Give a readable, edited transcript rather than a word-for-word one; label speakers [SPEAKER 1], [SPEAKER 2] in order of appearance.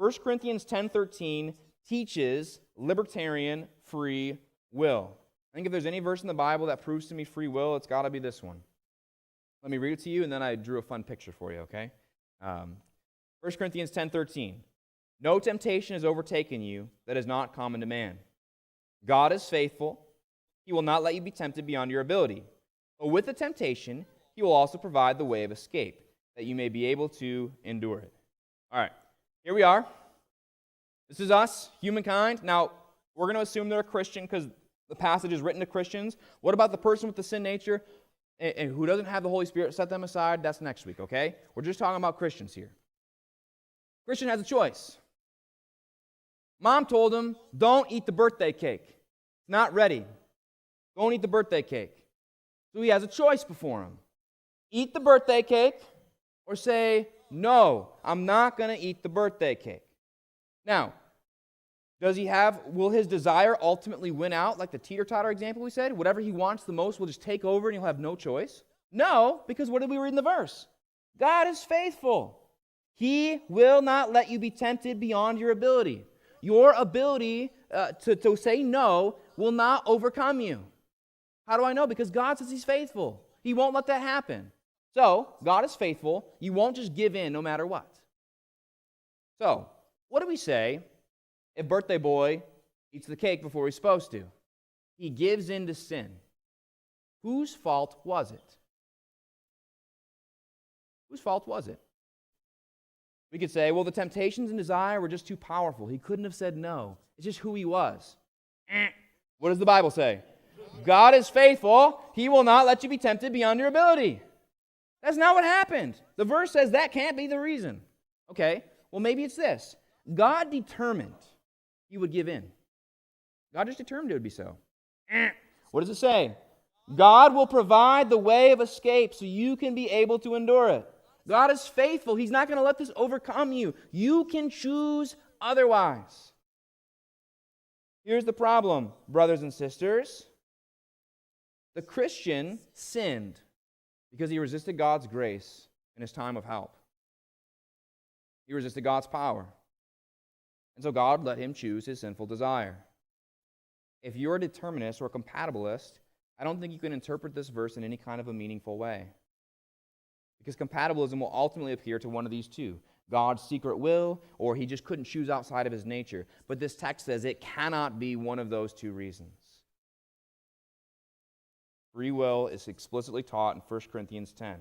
[SPEAKER 1] 1 Corinthians 10:13 teaches libertarian free will. I think if there's any verse in the Bible that proves to me free will, it's got to be this one. Let me read it to you, and then I drew a fun picture for you, okay? 1 Corinthians 10:13. No temptation has overtaken you that is not common to man. God is faithful. He will not let you be tempted beyond your ability. But with the temptation, He will also provide the way of escape, that you may be able to endure it. All right, here we are. This is us, humankind. Now, we're going to assume they're a Christian because the passage is written to Christians. What about the person with the sin nature and who doesn't have the Holy Spirit? Set them aside. That's next week, okay? We're just talking about Christians here. Christian has a choice. Mom told him, don't eat the birthday cake. It's not ready. Don't eat the birthday cake. So he has a choice before him. Eat the birthday cake or say, no, I'm not going to eat the birthday cake. Now, will his desire ultimately win out, like the teeter-totter example we said? Whatever he wants the most will just take over and he'll have no choice? No, because what did we read in the verse? God is faithful. He will not let you be tempted beyond your ability. Your ability to say no will not overcome you. How do I know? Because God says He's faithful. He won't let that happen. So, God is faithful. You won't just give in no matter what. So, what do we say if birthday boy eats the cake before he's supposed to? He gives in to sin. Whose fault was it? Whose fault was it? We could say, well, the temptations and desire were just too powerful. He couldn't have said no. It's just who he was. What does the Bible say? God is faithful. He will not let you be tempted beyond your ability. That's not what happened. The verse says that can't be the reason. Okay, well, maybe it's this. God determined he would give in. God just determined it would be so. What does it say? God will provide the way of escape so you can be able to endure it. God is faithful. He's not going to let this overcome you. You can choose otherwise. Here's the problem, brothers and sisters. The Christian sinned because he resisted God's grace in his time of help. He resisted God's power. And so God let him choose his sinful desire. If you're a determinist or a compatibilist, I don't think you can interpret this verse in any kind of a meaningful way. Because compatibilism will ultimately appear to one of these two. God's secret will, or he just couldn't choose outside of his nature. But this text says it cannot be one of those two reasons. Free will is explicitly taught in 1 Corinthians 10.